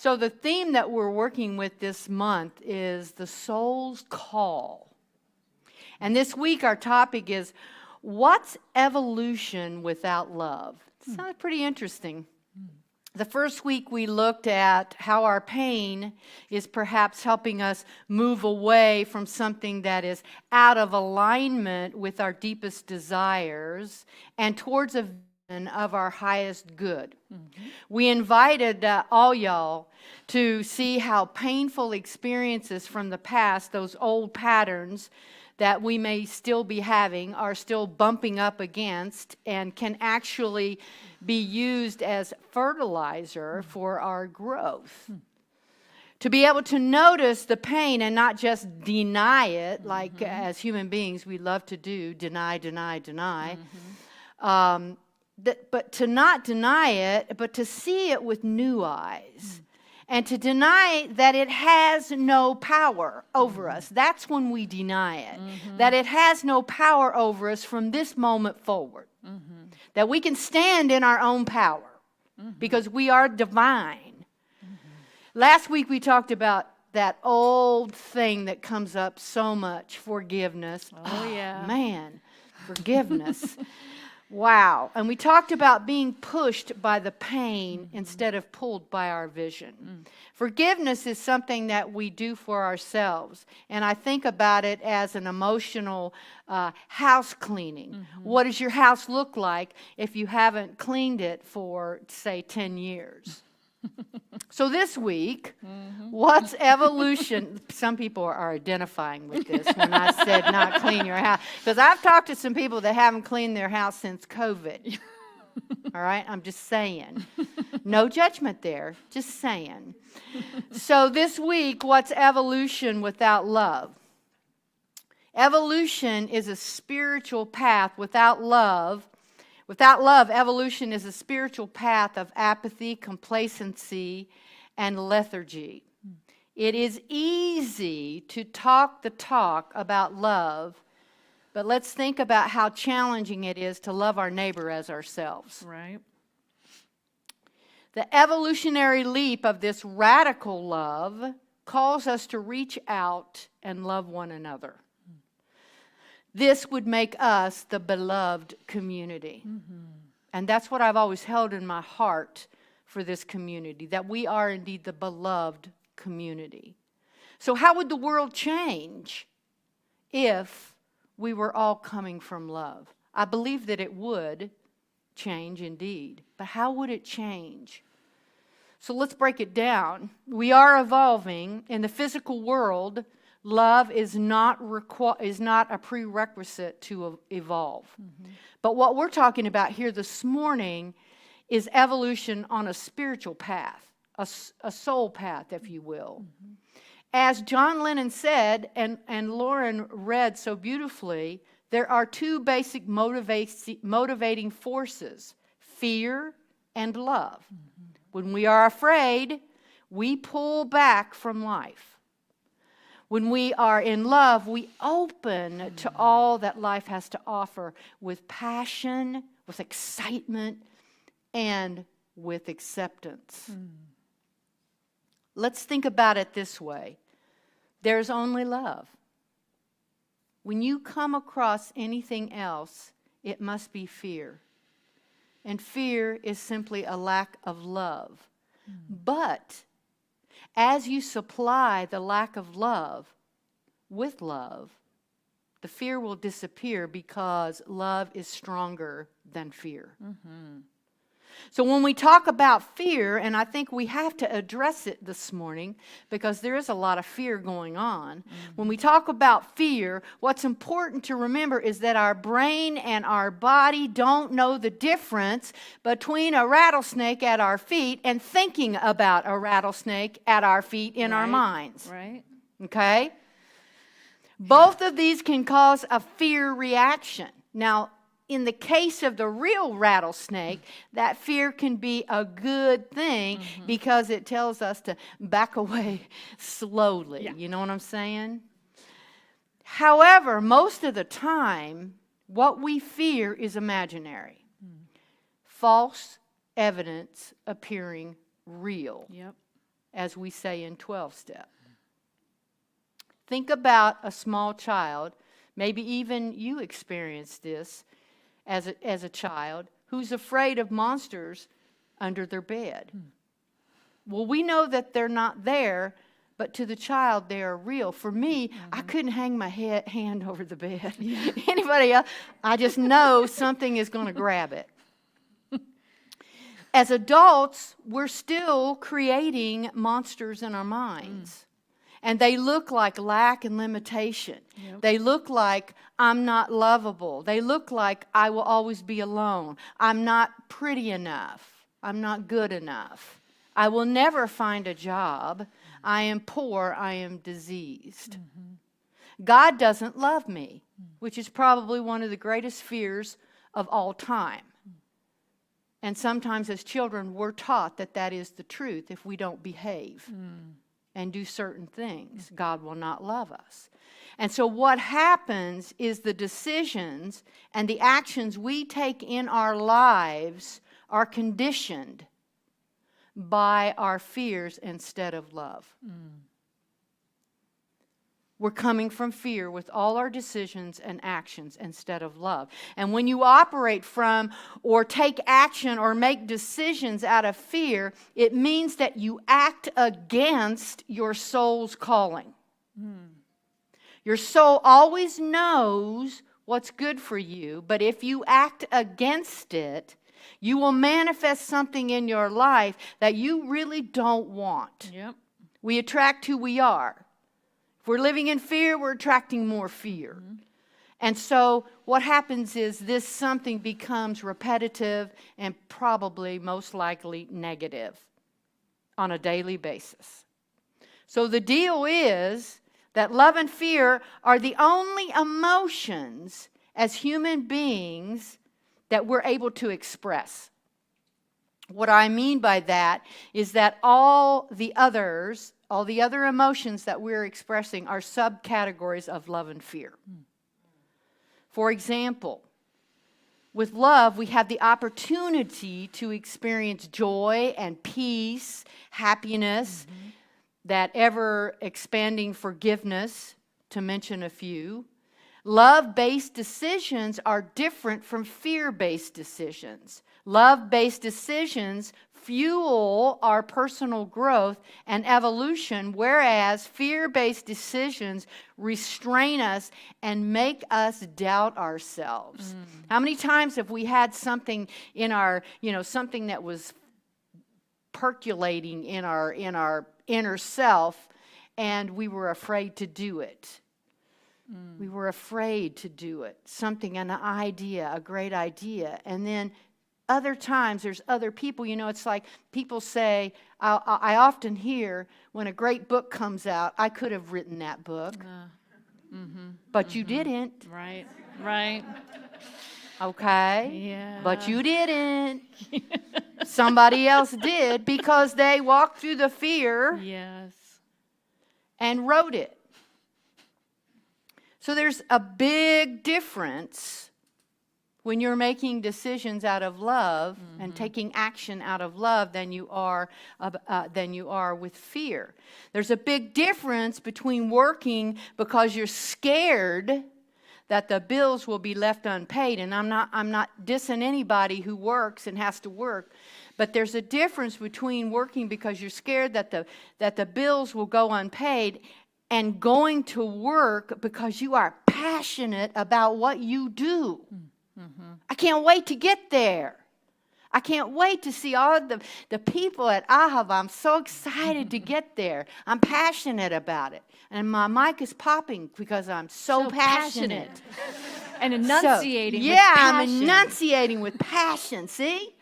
So the theme that we're working with this month is the soul's call. And this week our topic is, what's evolution without love? Sounds pretty interesting. The first week we looked at how our pain is perhaps helping us move away from something that is out of alignment with our deepest desires and towards a vision of our highest good. We invited all y'all to see how painful experiences from the past, those old patterns that we may still be having, are still bumping up against and can actually be used as fertilizer for our growth. To be able to notice the pain and not just deny it, like as human beings we love to do, deny. But to not deny it, but to see it with new eyes. And to deny that it has no power over us. That's when we deny it. That it has no power over us from this moment forward. That we can stand in our own power. Because we are divine. Last week we talked about that old thing that comes up so much, forgiveness. Oh yeah. Man, forgiveness. Wow. And we talked about being pushed by the pain instead of pulled by our vision. Forgiveness is something that we do for ourselves. And I think about it as an emotional house cleaning. What does your house look like if you haven't cleaned it for, say, 10 years? So this week, what's evolution? Some people are identifying with this when I said not clean your house. Because I've talked to some people that haven't cleaned their house since COVID. All right? I'm just saying. No judgment there. Just saying. So this week, what's evolution without love? Evolution is a spiritual path without love. Without love, evolution is a spiritual path of apathy, complacency, and lethargy. It is easy to talk the talk about love, but let's think about how challenging it is to love our neighbor as ourselves. Right. The evolutionary leap of this radical love calls us to reach out and love one another. This would make us the beloved community. And that's what I've always held in my heart for this community, that we are indeed the beloved community. So how would the world change if we were all coming from love? I believe that it would change indeed. But how would it change? So let's break it down. We are evolving in the physical world. Love is not a prerequisite to evolve. But what we're talking about here this morning is evolution on a spiritual path, a soul path, if you will. As John Lennon said, and Lauren read so beautifully, there are two basic motivating forces, fear and love. When we are afraid, we pull back from life. When we are in love, we open to all that life has to offer with passion, with excitement, and with acceptance. Let's think about it this way. There's only love. When you come across anything else, it must be fear. And fear is simply a lack of love. But as you supply the lack of love with love, the fear will disappear because love is stronger than fear. So when we talk about fear, and I think we have to address it this morning because there is a lot of fear going on. When we talk about fear, what's important to remember is that our brain and our body don't know the difference between a rattlesnake at our feet and thinking about a rattlesnake at our feet in our minds. Right. Okay? Both of these can cause a fear reaction. Now, in the case of the real rattlesnake, that fear can be a good thing because it tells us to back away slowly. You know what I'm saying? However, most of the time, what we fear is imaginary. False evidence appearing real. Yep. as we say in 12-step. Think about a small child, maybe even you experienced this as a child, who's afraid of monsters under their bed. Well, we know that they're not there, but to the child, they are real. For me, I couldn't hang my hand over the bed. Anybody else? I just know something is going to grab it. As adults, we're still creating monsters in our minds. And they look like lack and limitation. Yep. They look like I'm not lovable. They look like I will always be alone. I'm not pretty enough. I'm not good enough. I will never find a job. I am poor. I am diseased. God doesn't love me, which is probably one of the greatest fears of all time. And sometimes as children, we're taught that that is the truth. If we don't behave and do certain things, God will not love us. And so what happens is the decisions and the actions we take in our lives are conditioned by our fears instead of love. We're coming from fear with all our decisions and actions instead of love. And when you operate from or take action or make decisions out of fear, it means that you act against your soul's calling. Your soul always knows what's good for you, but if you act against it, you will manifest something in your life that you really don't want. Yep. We attract who we are. If we're living in fear, we're attracting more fear. And so what happens is this something becomes repetitive and probably most likely negative on a daily basis. So the deal is that love and fear are the only emotions as human beings that we're able to express. What I mean by that is that all the other emotions that we're expressing are subcategories of love and fear. For example, with love, we have the opportunity to experience joy and peace, happiness, that ever-expanding forgiveness, to mention a few. Love-based decisions are different from fear-based decisions. Love-based decisions fuel our personal growth and evolution, whereas fear-based decisions restrain us and make us doubt ourselves. How many times have we had something in our, something that was percolating in our inner self, and we were afraid to do it? We were afraid to do it. Something, an idea, a great idea. And then other times, there's other people, it's like people say, I often hear when a great book comes out, I could have written that book. But you didn't. Right. Okay? Yeah. But you didn't. Somebody else did because they walked through the fear. Yes. And wrote it. So there's a big difference when you're making decisions out of love and taking action out of love than you are with fear. There's a big difference between working because you're scared that the bills will be left unpaid, and I'm not dissing anybody who works and has to work, but there's a difference between working because you're scared that the bills will go unpaid and going to work because you are passionate about what you do. I can't wait to get there. I can't wait to see all the people at Ahava. I'm so excited to get there. I'm passionate about it. And my mic is popping because I'm so passionate. And enunciating with passion. passion. I'm enunciating with passion. See?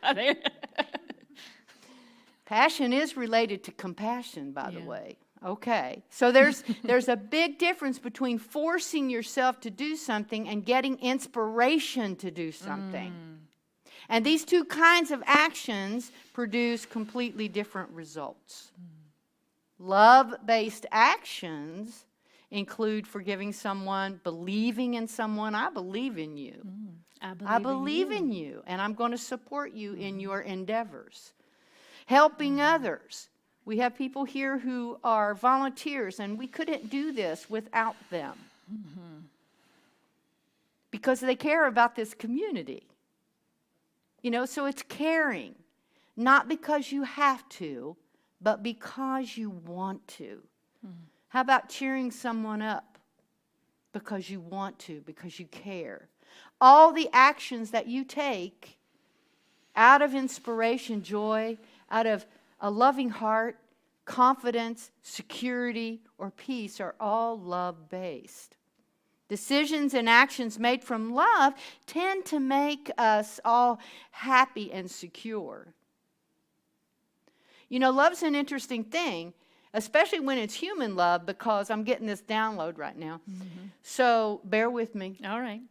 Passion is related to compassion, by the way. Okay. So there's a big difference between forcing yourself to do something and getting inspiration to do something. And these two kinds of actions produce completely different results. Love-based actions include forgiving someone, believing in someone. I believe in you. I believe in you, and I'm going to support you in your endeavors. Helping others. We have people here who are volunteers, and we couldn't do this without them. Because they care about this community. You know, so it's caring. Not because you have to, but because you want to. How about cheering someone up? Because you want to, because you care. All the actions that you take out of inspiration, joy, out of a loving heart, confidence, security, or peace are all love-based. Decisions and actions made from love tend to make us all happy and secure. You know, love's an interesting thing, especially when it's human love, because I'm getting this download right now. So bear with me. All right.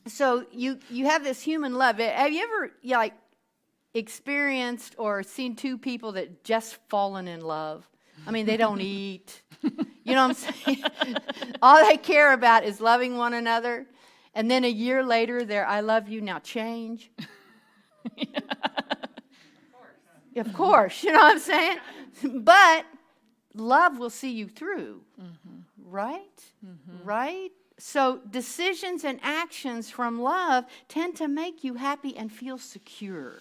So you have this human love. Have you ever experienced or seen two people that just fallen in love? I mean, they don't eat. You know what I'm saying? All they care about is loving one another. And then a year later, they're, I love you, now change. Of course, you know what I'm saying? But love will see you through, right? Right? So decisions and actions from love tend to make you happy and feel secure.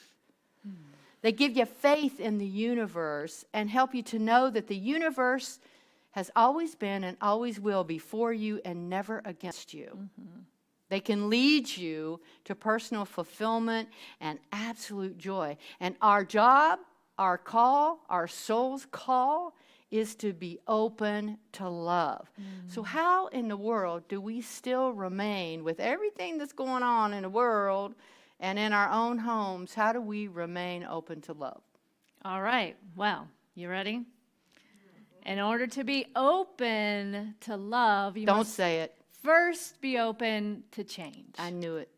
They give you faith in the universe and help you to know that the universe has always been and always will be for you and never against you. They can lead you to personal fulfillment and absolute joy. And our job, our call, our soul's call is to be open to love. So how in the world do we still remain, with everything that's going on in the world and in our own homes, how do we remain open to love? All right. Well, you ready? In order to be open to love, you Don't must say it. first be open to change. I knew it.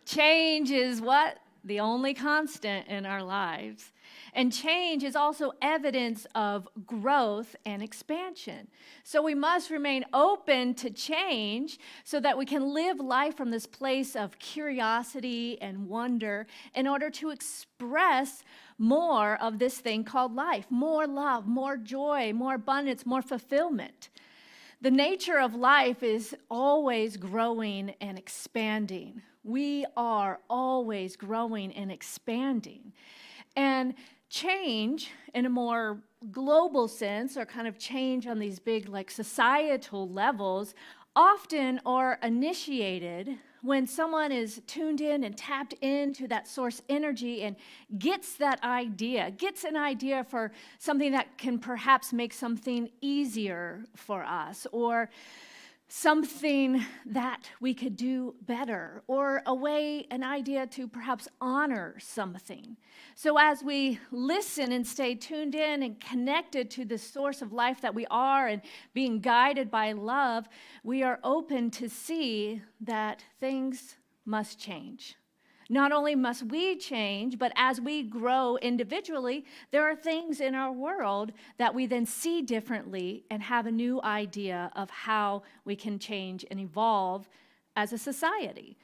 Change is what? The only constant in our lives. And change is also evidence of growth and expansion. So we must remain open to change so that we can live life from this place of curiosity and wonder in order to express more of this thing called life, more love, more joy, more abundance, more fulfillment. The nature of life is always growing and expanding. We are always growing and expanding. And change in a more global sense, or kind of change on these big societal levels, often are initiated when someone is tuned in and tapped into that source energy and gets an idea for something that can perhaps make something easier for us, or something that we could do better, or an idea to perhaps honor something. So as we listen and stay tuned in and connected to the source of life that we are and being guided by love, we are open to see that things must change. Not only must we change, but as we grow individually, there are things in our world that we then see differently and have a new idea of how we can change and evolve as a society.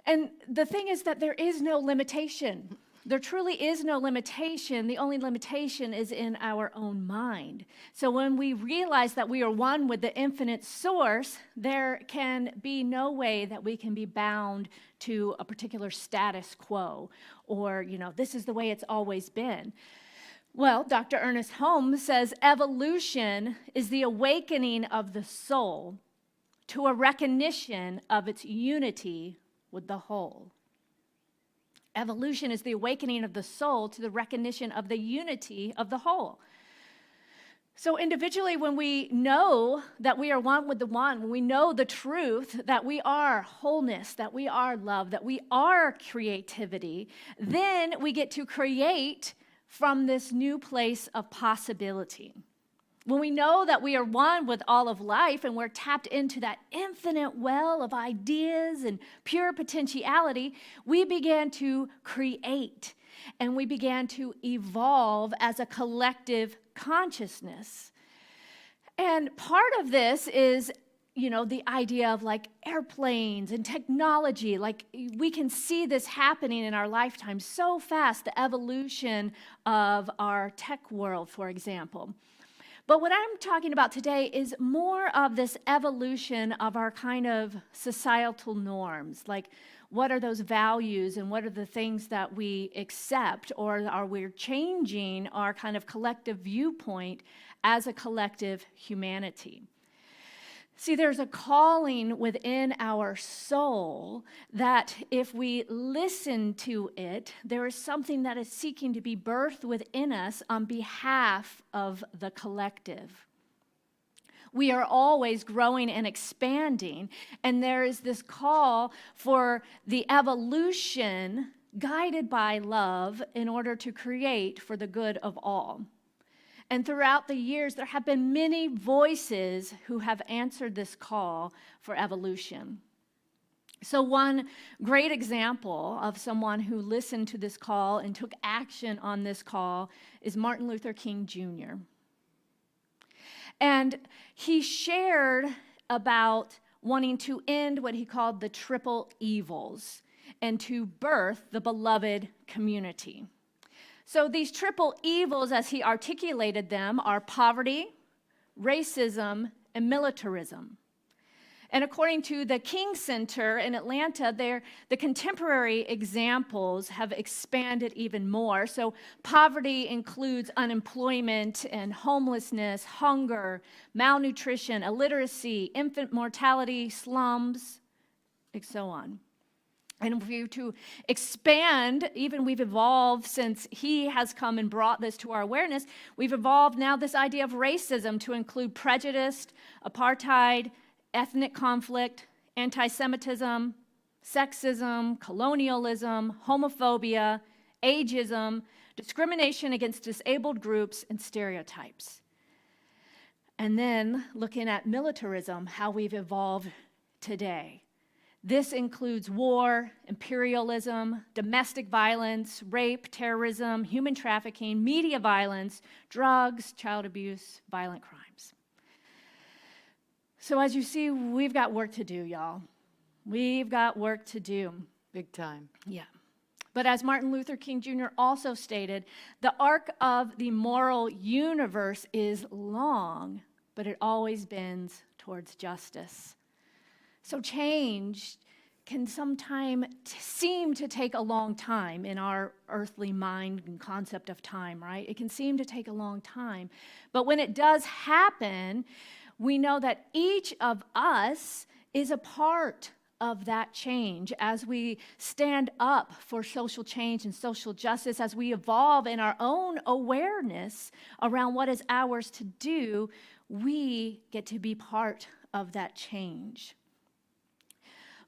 And the thing is that there is no limitation. There truly is no limitation. The only limitation is in our own mind. So when we realize that we are one with the infinite source, there can be no way that we can be bound to a particular status quo, or, this is the way it's always been. Well, Dr. Ernest Holmes says evolution is the awakening of the soul to a recognition of its unity with the whole. Evolution is the awakening of the soul to the recognition of the unity of the whole. So individually, when we know that we are one with the one, when we know the truth that we are wholeness, that we are love, that we are creativity, then we get to create from this new place of possibility. When we know that we are one with all of life and we're tapped into that infinite well of ideas and pure potentiality, we began to create and we began to evolve as a collective consciousness. And part of this is, the idea of like airplanes and technology, like we can see this happening in our lifetime so fast, the evolution of our tech world, for example. But what I'm talking about today is more of this evolution of our kind of societal norms, like what are those values and what are the things that we accept, or are we changing our kind of collective viewpoint as a collective humanity? See, there's a calling within our soul that if we listen to it, there is something that is seeking to be birthed within us on behalf of the collective. We are always growing and expanding, and there is this call for the evolution guided by love in order to create for the good of all. And throughout the years, there have been many voices who have answered this call for evolution. So one great example of someone who listened to this call and took action on this call is Martin Luther King Jr. And he shared about wanting to end what he called the triple evils and to birth the beloved community. So these triple evils, as he articulated them, are poverty, racism, and militarism. And according to the King Center in Atlanta, the contemporary examples have expanded even more. So poverty includes unemployment and homelessness, hunger, malnutrition, illiteracy, infant mortality, slums, and so on. And for you to expand, even we've evolved since he has come and brought this to our awareness, we've evolved now this idea of racism to include prejudice, apartheid, ethnic conflict, anti-Semitism, sexism, colonialism, homophobia, ageism, discrimination against disabled groups, and stereotypes. And then looking at militarism, how we've evolved today. This includes war, imperialism, domestic violence, rape, terrorism, human trafficking, media violence, drugs, child abuse, violent crimes. So as you see, we've got work to do, y'all. We've got work to do. Big time. Yeah. But as Martin Luther King Jr. also stated, the arc of the moral universe is long, but it always bends towards justice. So change can sometimes seem to take a long time in our earthly mind and concept of time, right? It can seem to take a long time. But when it does happen, we know that each of us is a part of that change as we stand up for social change and social justice, as we evolve in our own awareness around what is ours to do, we get to be part of that change.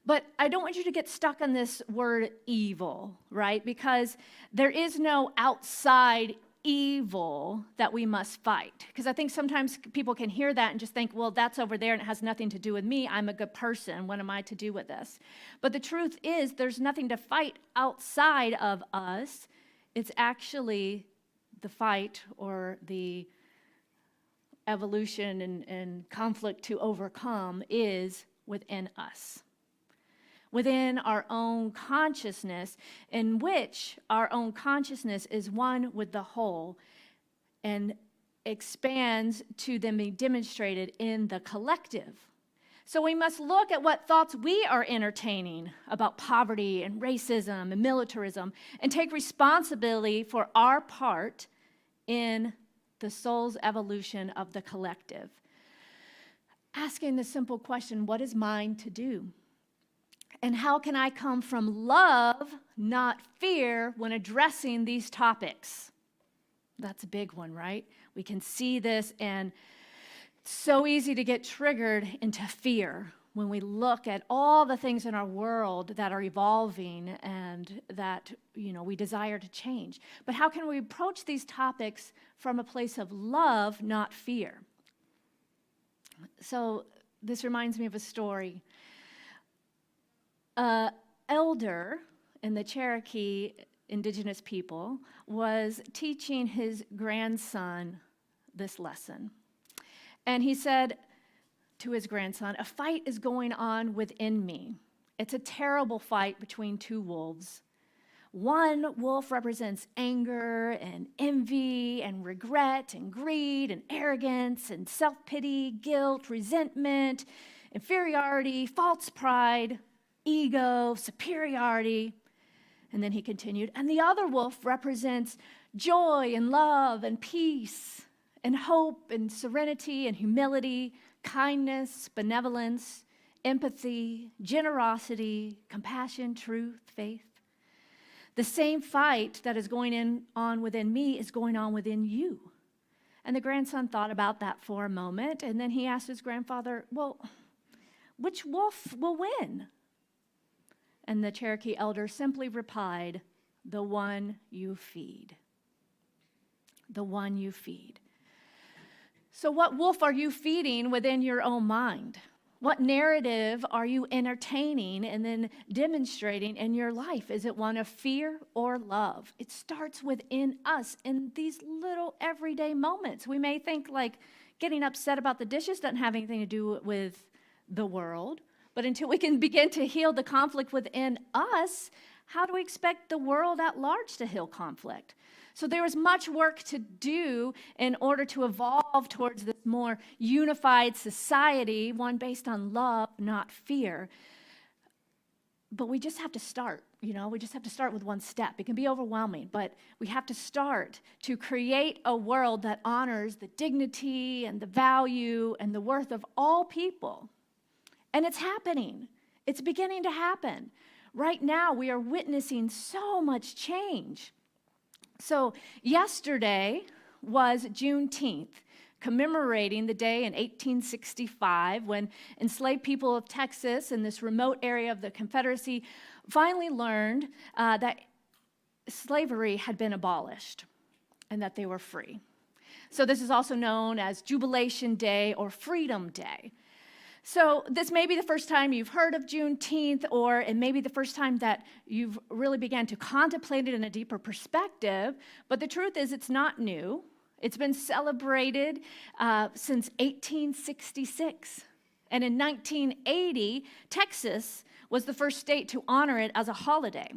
But I don't want you to get stuck on this word evil, right? Because there is no outside evil that we must fight. Because I think sometimes people can hear that and just think, well, that's over there and it has nothing to do with me. I'm a good person. What am I to do with this? But the truth is, there's nothing to fight outside of us. It's actually the fight or the evolution and conflict to overcome is within us. Within our own consciousness, in which our own consciousness is one with the whole and expands to then be demonstrated in the collective. So we must look at what thoughts we are entertaining about poverty and racism and militarism and take responsibility for our part in the soul's evolution of the collective. Asking the simple question, what is mine to do? And how can I come from love, not fear, when addressing these topics? That's a big one, right? We can see this, and it's so easy to get triggered into fear when we look at all the things in our world that are evolving and that, we desire to change. But how can we approach these topics from a place of love, not fear? So this reminds me of a story. Elder in the Cherokee indigenous people was teaching his grandson this lesson. And he said, to his grandson, "A fight is going on within me. It's a terrible fight between two wolves. One wolf represents anger and envy and regret and greed and arrogance and self-pity, guilt, resentment, inferiority, false pride, ego, superiority." And then he continued, "And the other wolf represents joy and love and peace and hope and serenity and humility, kindness, benevolence, empathy, generosity, compassion, truth, faith. The same fight that is going on within me is going on within you." And the grandson thought about that for a moment, and then he asked his grandfather, "Well, which wolf will win?" And the Cherokee elder simply replied, "The one you feed. The one you feed." So what wolf are you feeding within your own mind? What narrative are you entertaining and then demonstrating in your life? Is it one of fear or love? It starts within us in these little everyday moments. We may think like getting upset about the dishes doesn't have anything to do with the world, but until we can begin to heal the conflict within us, how do we expect the world at large to heal conflict? So there is much work to do in order to evolve towards this more unified society, one based on love, not fear. But we just have to start, we just have to start with one step. It can be overwhelming, but we have to start to create a world that honors the dignity and the value and the worth of all people. And it's happening. It's beginning to happen. Right now, we are witnessing so much change. So yesterday was Juneteenth, commemorating the day in 1865 when enslaved people of Texas in this remote area of the Confederacy finally learned that slavery had been abolished and that they were free. So this is also known as Jubilation Day or Freedom Day. So this may be the first time you've heard of Juneteenth, or it may be the first time that you've really began to contemplate it in a deeper perspective, but the truth is it's not new. It's been celebrated since 1866. And in 1980, Texas was the first state to honor it as a holiday.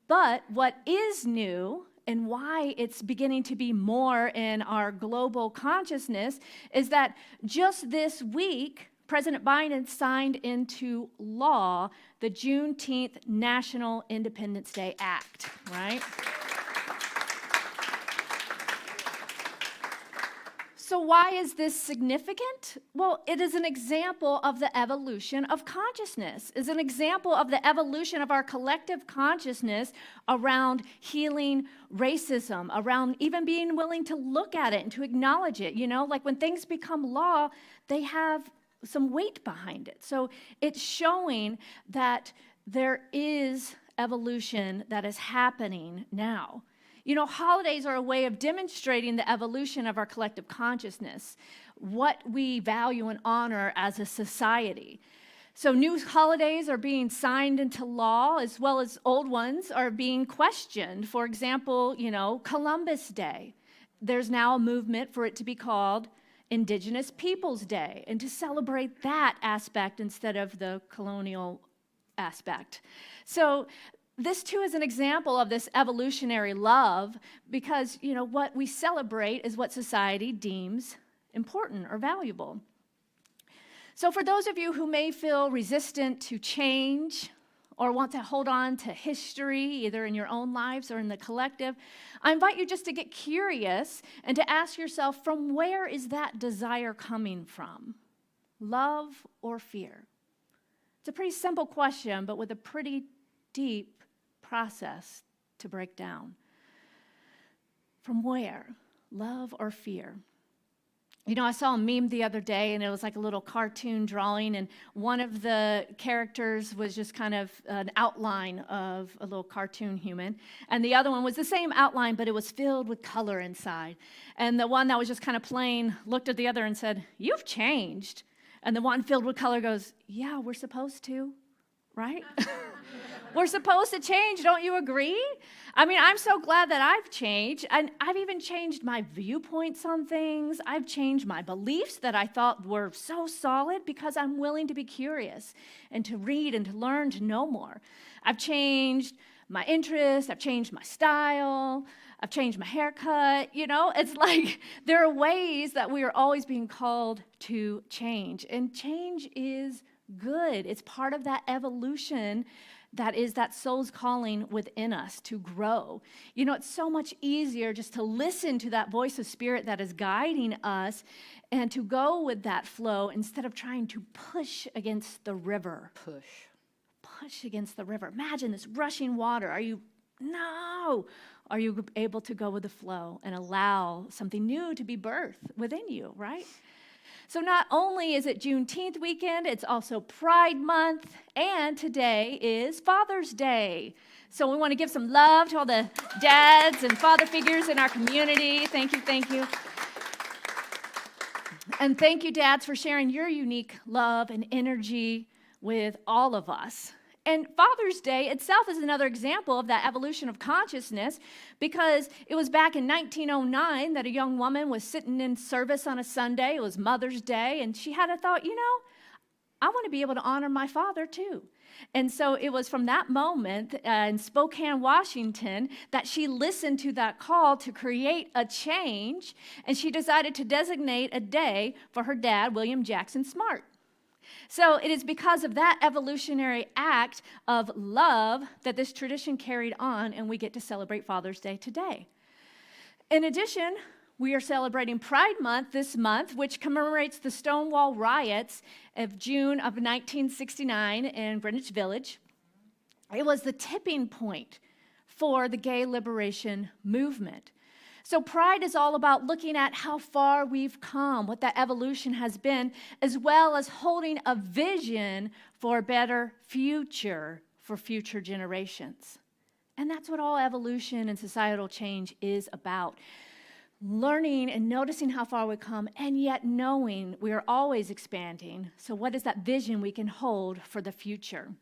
But what is new and why it's beginning to be more in our global consciousness is that just this week, President Biden signed into law the Juneteenth National Independence Day Act, right? So why is this significant? Well, it is an example of the evolution of consciousness. It's an example of the evolution of our collective consciousness around healing racism, around even being willing to look at it and to acknowledge it. Like when things become law, they have some weight behind it. So it's showing that there is evolution that is happening now. Holidays are a way of demonstrating the evolution of our collective consciousness, what we value and honor as a society. So new holidays are being signed into law, as well as old ones are being questioned. For example, Columbus Day. There's now a movement for it to be called Indigenous Peoples Day, and to celebrate that aspect instead of the colonial aspect. So this too is an example of this evolutionary love, because what we celebrate is what society deems important or valuable. So for those of you who may feel resistant to change or want to hold on to history, either in your own lives or in the collective, I invite you just to get curious and to ask yourself, from where is that desire coming from? Love or fear? It's a pretty simple question, but with a pretty deep process to break down. From where? Love or fear? I saw a meme the other day, and it was like a little cartoon drawing, and one of the characters was just kind of an outline of a little cartoon human, and the other one was the same outline, but it was filled with color inside. And the one that was just kind of plain looked at the other and said, "You've changed." And the one filled with color goes, "Yeah, we're supposed to, right?" We're supposed to change, don't you agree? I mean, I'm so glad that I've changed, and I've even changed my viewpoints on things. I've changed my beliefs that I thought were so solid because I'm willing to be curious and to read and to learn to know more. I've changed my interests, I've changed my style, I've changed my haircut. You know, it's like there are ways that we are always being called to change, and change is good. It's part of that evolution that is that soul's calling within us to grow. You know, it's so much easier just to listen to that voice of spirit that is guiding us and to go with that flow instead of trying to push against the river. Push against the river. Imagine this rushing water. No. Are you able to go with the flow and allow something new to be birthed within you, right? So not only is it Juneteenth weekend, it's also Pride Month, and today is Father's Day. So we want to give some love to all the dads and father figures in our community. Thank you. And thank you, dads, for sharing your unique love and energy with all of us. And Father's Day itself is another example of that evolution of consciousness, because it was back in 1909 that a young woman was sitting in service on a Sunday. It was Mother's Day, and she had a thought, I want to be able to honor my father too. And so it was from that moment in Spokane, Washington, that she listened to that call to create a change, and she decided to designate a day for her dad, William Jackson Smart. So it is because of that evolutionary act of love that this tradition carried on, and we get to celebrate Father's Day today. In addition, we are celebrating Pride Month this month, which commemorates the Stonewall riots of June of 1969 in Greenwich Village. It was the tipping point for the gay liberation movement. So pride is all about looking at how far we've come, what that evolution has been, as well as holding a vision for a better future for future generations. And that's what all evolution and societal change is about. Learning and noticing how far we've come, and yet knowing we are always expanding. So what is that vision we can hold for the future?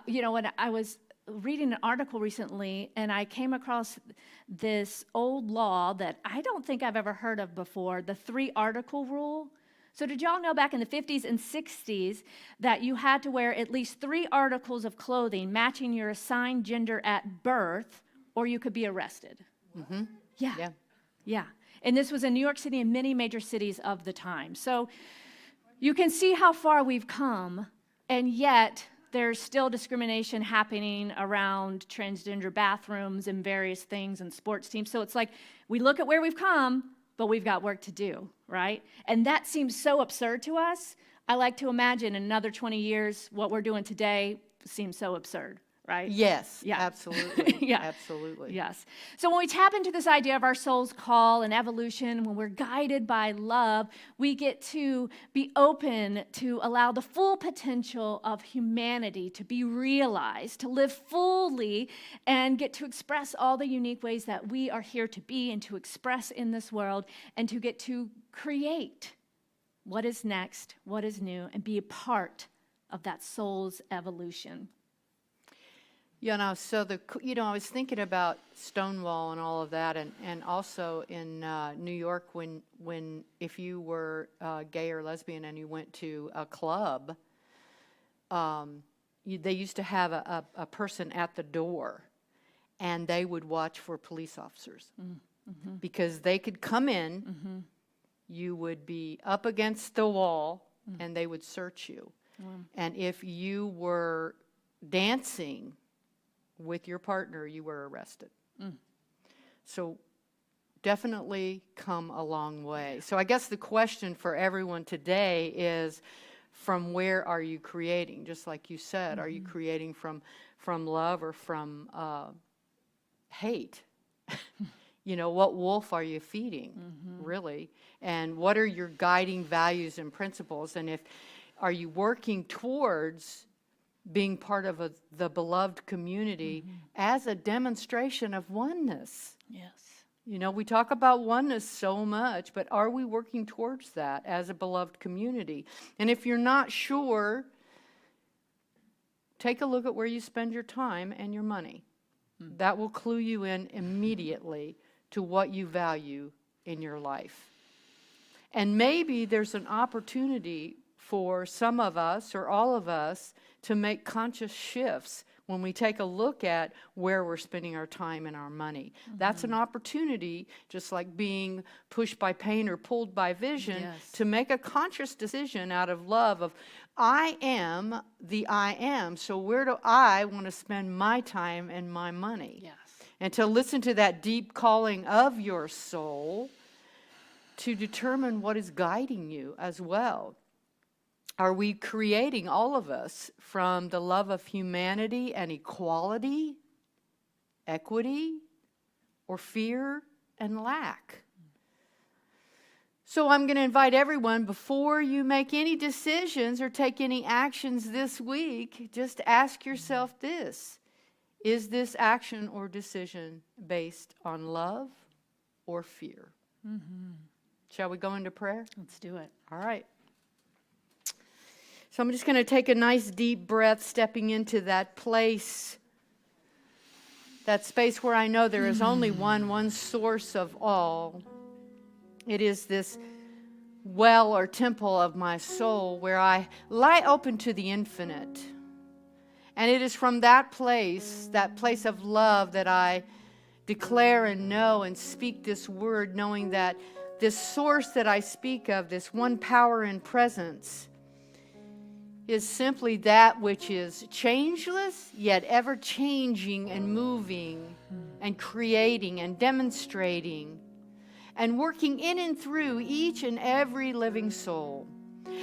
When I was reading an article recently, and I came across this old law that I don't think I've ever heard of before, the 3-article rule. So did y'all know back in the 50s and 60s that you had to wear at least 3 articles of clothing matching your assigned gender at birth, or you could be arrested? Mm-hmm. Yeah. And this was in New York City and many major cities of the time. So you can see how far we've come, and yet there's still discrimination happening around transgender bathrooms and various things and sports teams. So it's like we look at where we've come, but we've got work to do, right? And that seems so absurd to us. I like to imagine in another 20 years, what we're doing today seems so absurd, right? Yes, Yeah. Absolutely. Yeah. Absolutely. Yes. So when we tap into this idea of our soul's call and evolution, when we're guided by love, we get to be open to allow the full potential of humanity to be realized, to live fully, and get to express all the unique ways that we are here to be and to express in this world, and to get to create what is next, what is new, and be a part of that soul's evolution. So I was thinking about Stonewall and all of that, and also in New York, when if you were gay or lesbian and you went to a club, they used to have a person at the door, and they would watch for police officers, because they could come in, you would be up against the wall, and they would search you. And if you were dancing with your partner, you were arrested. So definitely come a long way. So I guess the question for everyone today is, from where are you creating? Just like you said, are you creating from love or from hate? What wolf are you feeding, really? And what are your guiding values and principles? And are you working towards being part of the beloved community as a demonstration of oneness? Yes. We talk about oneness so much, but are we working towards that as a beloved community? And if you're not sure, take a look at where you spend your time and your money. That will clue you in immediately to what you value in your life. And maybe there's an opportunity for some of us or all of us to make conscious shifts when we take a look at where we're spending our time and our money. That's an opportunity, just like being pushed by pain or pulled by vision, Yes. to make a conscious decision out of love of, I am the I am, so where do I want to spend my time and my money? Yes. And to listen to that deep calling of your soul to determine what is guiding you as well. Are we creating, all of us, from the love of humanity and equality, equity, or fear and lack? So I'm going to invite everyone, before you make any decisions or take any actions this week, just ask yourself this. Is this action or decision based on love or fear? Shall we go into prayer? Let's do it. All right. So I'm just going to take a nice deep breath, stepping into that place, that space where I know there is only one source of all. It is this well or temple of my soul where I lie open to the infinite. And it is from that place of love, that I declare and know and speak this word, knowing that this source that I speak of, this one power and presence, is simply that which is changeless, yet ever changing and moving and creating and demonstrating and working in and through each and every living soul.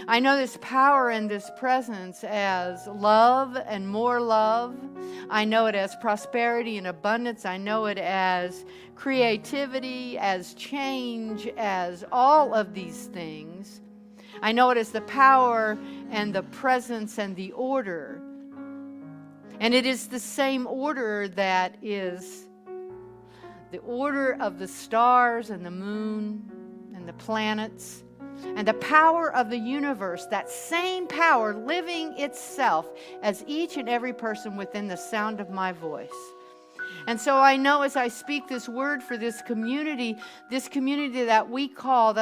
I know this power and this presence as love and more love. I know it as prosperity and abundance. I know it as creativity, as change, as all of these things. I know it as the power and the presence and the order. And it is the same order that is the order of the stars and the moon and the planets and the power of the universe, that same power living itself as each and every person within the sound of my voice. And so I know as I speak this word for this community that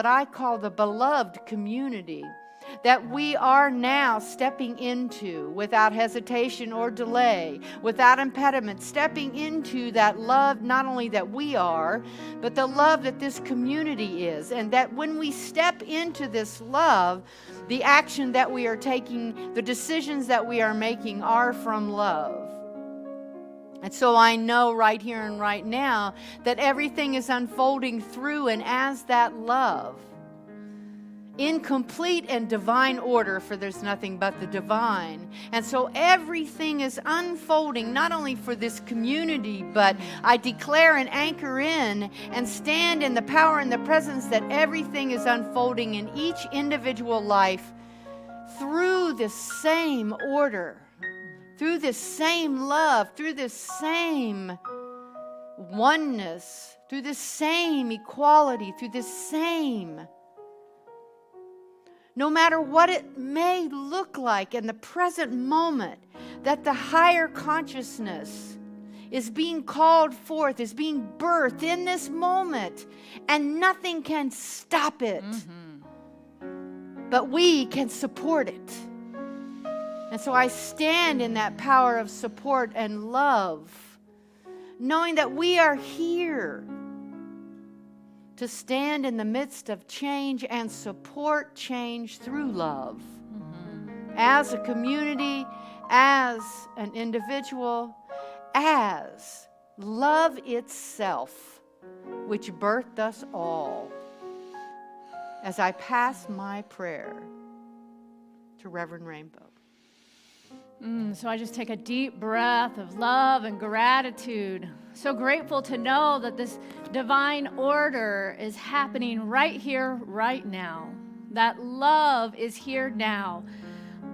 I call the beloved community, that we are now stepping into without hesitation or delay, without impediment, stepping into that love, not only that we are, but the love that this community is. And that when we step into this love, the action that we are taking, the decisions that we are making are from love. And so I know right here and right now that everything is unfolding through and as that love, in complete and divine order, for there's nothing but the divine. And so everything is unfolding, not only for this community, but I declare and anchor in and stand in the power and the presence that everything is unfolding in each individual life through this same order, through this same love, through this same oneness, through this same equality, through this same. No matter what it may look like in the present moment, that the higher consciousness is being called forth, is being birthed in this moment, and nothing can stop it. But we can support it. And so I stand in that power of support and love, knowing that we are here to stand in the midst of change and support change through love. As a community, as an individual, as love itself, which birthed us all. As I pass my prayer to Reverend Rainbow. So I just take a deep breath of love and gratitude. So grateful to know that this divine order is happening right here, right now. That love is here now,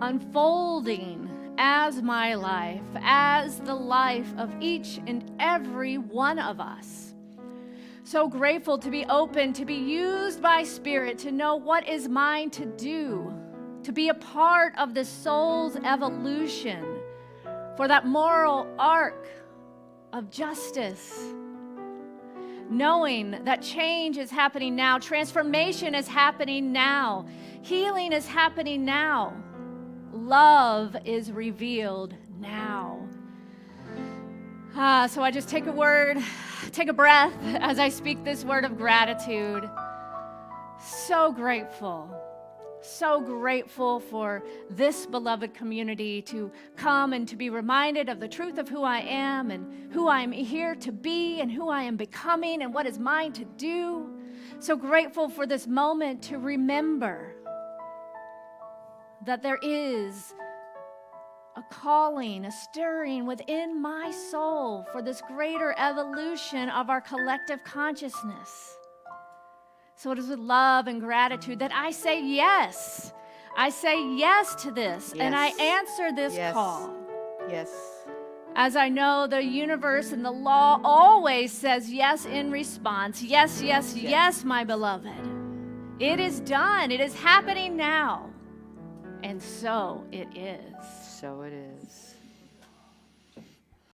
unfolding as my life, as the life of each and every one of us. So grateful to be open, to be used by Spirit, to know what is mine to do, to be a part of the soul's evolution, for that moral arc of justice. Knowing that change is happening now, transformation is happening now, healing is happening now, love is revealed now. So I just take a breath as I speak this word of gratitude. So grateful for this beloved community to come and to be reminded of the truth of who I am and who I am here to be and who I am becoming and what is mine to do. So grateful for this moment to remember that there is a calling, a stirring within my soul for this greater evolution of our collective consciousness. So it is with love and gratitude that I say yes. I say yes to this, Yes. and I answer this Yes. call. Yes. As I know the universe and the law always says yes in response. Yes, yes, yes, my beloved. It is done. It is happening now. And so it is. So it is.